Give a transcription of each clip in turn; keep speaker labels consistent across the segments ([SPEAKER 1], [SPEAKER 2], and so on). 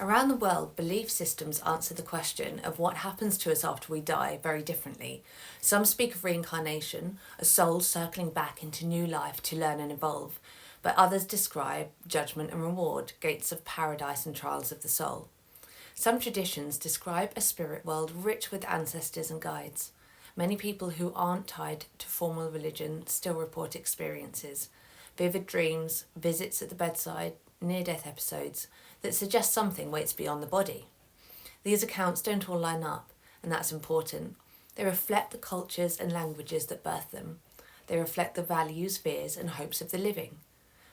[SPEAKER 1] Around the world, belief systems answer the question of what happens to us after we die very differently. Some speak of reincarnation, a soul circling back into new life to learn and evolve, but others describe judgment and reward, gates of paradise and trials of the soul. Some traditions describe a spirit world rich with ancestors and guides. Many people who aren't tied to formal religion still report experiences, vivid dreams, visits at the bedside, near-death episodes that suggest something waits beyond the body. These accounts don't all line up, and that's important. They reflect the cultures and languages that birth them. They reflect the values, fears, and hopes of the living.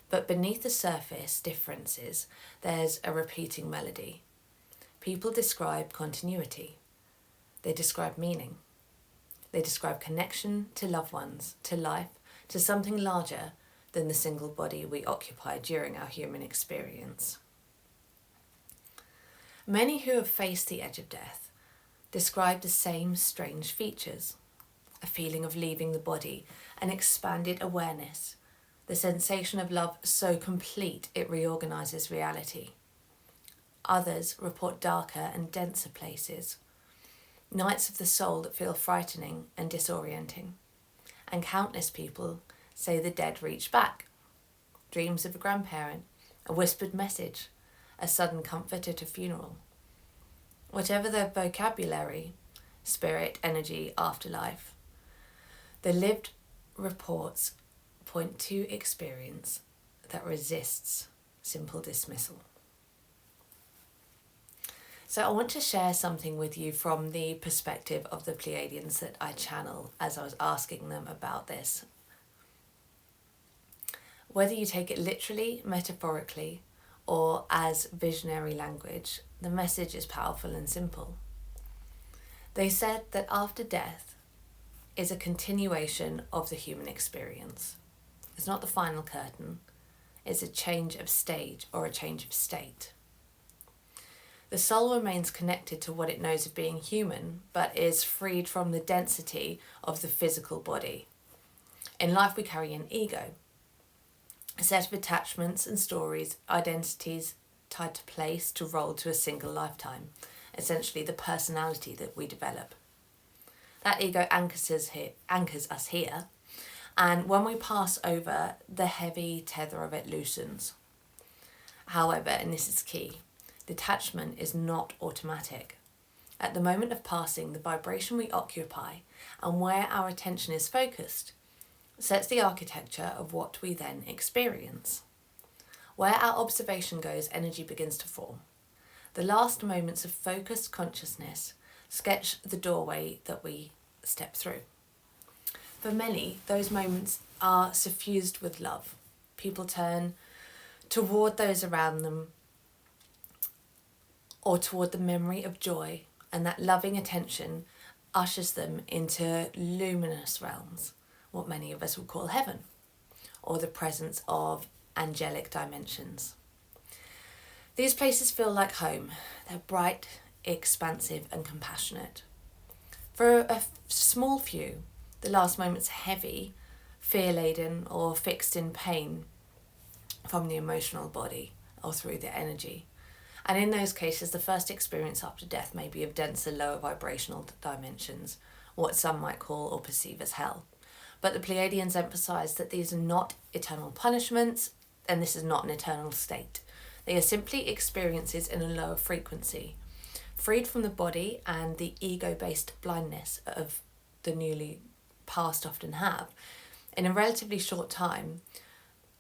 [SPEAKER 1] But beneath the surface differences, there's a repeating melody. People describe continuity. They describe meaning. They describe connection to loved ones, to life, to something larger than the single body we occupy during our human experience. Many who have faced the edge of death describe the same strange features: a feeling of leaving the body, an expanded awareness, the sensation of love so complete it reorganizes reality. Others report darker and denser places, nights of the soul that feel frightening and disorienting. And countless people say the dead reach back. Dreams of a grandparent, a whispered message, a sudden comfort at a funeral. Whatever their vocabulary, spirit, energy, afterlife, the lived reports point to experience that resists simple dismissal. So I want to share something with you from the perspective of the Pleiadians that I channel as I was asking them about this. Whether you take it literally, metaphorically, or as visionary language, the message is powerful and simple. They said that after death is a continuation of the human experience. It's not the final curtain, it's a change of stage or a change of state. The soul remains connected to what it knows of being human, but is freed from the density of the physical body. In life, we carry an ego, a set of attachments and stories, identities tied to place, to role, to a single lifetime, essentially the personality that we develop. That ego anchors us here, and when we pass over, the heavy tether of it loosens. However, and this is key, detachment is not automatic. At the moment of passing, the vibration we occupy and where our attention is focused sets the architecture of what we then experience. Where our observation goes, energy begins to form. The last moments of focused consciousness sketch the doorway that we step through. For many, those moments are suffused with love. People turn toward those around them or toward the memory of joy, and that loving attention ushers them into luminous realms, what many of us would call heaven, or the presence of angelic dimensions. These places feel like home. They're bright, expansive, and compassionate. For a small few, the last moment's heavy, fear-laden, or fixed in pain from the emotional body or through the energy. And in those cases, the first experience after death may be of denser, lower vibrational dimensions, what some might call or perceive as hell. But the Pleiadians emphasize that these are not eternal punishments, and this is not an eternal state. They are simply experiences in a lower frequency, freed from the body and the ego-based blindness of the newly past often have. In a relatively short time,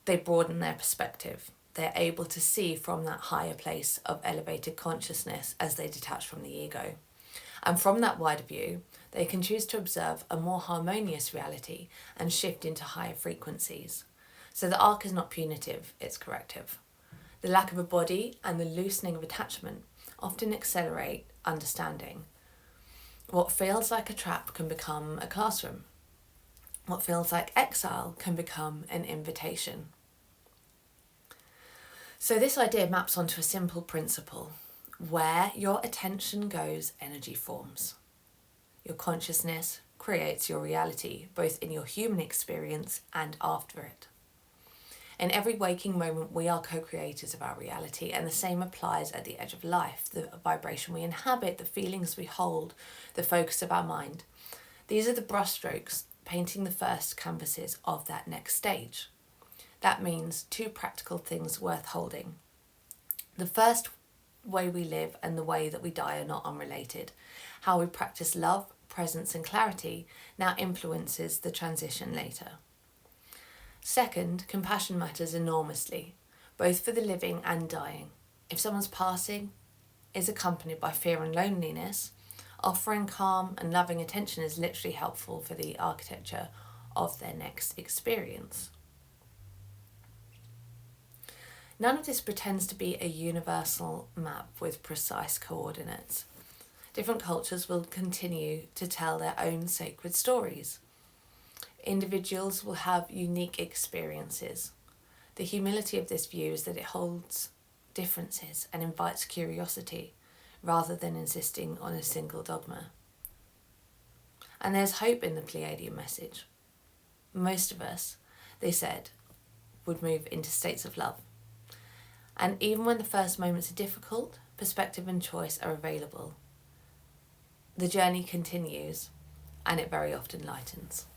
[SPEAKER 1] they broaden their perspective. They're able to see from that higher place of elevated consciousness as they detach from the ego. And from that wider view, they can choose to observe a more harmonious reality and shift into higher frequencies. So the arc is not punitive, it's corrective. The lack of a body and the loosening of attachment often accelerate understanding. What feels like a trap can become a classroom. What feels like exile can become an invitation. So this idea maps onto a simple principle. Where your attention goes, energy forms. Your consciousness creates your reality, both in your human experience and after it. In every waking moment, we are co-creators of our reality, and the same applies at the edge of life, the vibration we inhabit, the feelings we hold, the focus of our mind. These are the brushstrokes painting the first canvases of that next stage. That means two practical things worth holding. The first way we live and the way that we die are not unrelated. How we practice love, presence and clarity now influences the transition later. Second, compassion matters enormously, both for the living and dying. If someone's passing is accompanied by fear and loneliness, offering calm and loving attention is literally helpful for the architecture of their next experience. None of this pretends to be a universal map with precise coordinates. Different cultures will continue to tell their own sacred stories. Individuals will have unique experiences. The humility of this view is that it holds differences and invites curiosity, rather than insisting on a single dogma. And there's hope in the Pleiadian message. Most of us, they said, would move into states of love. And even when the first moments are difficult, perspective and choice are available. The journey continues, and it very often lightens.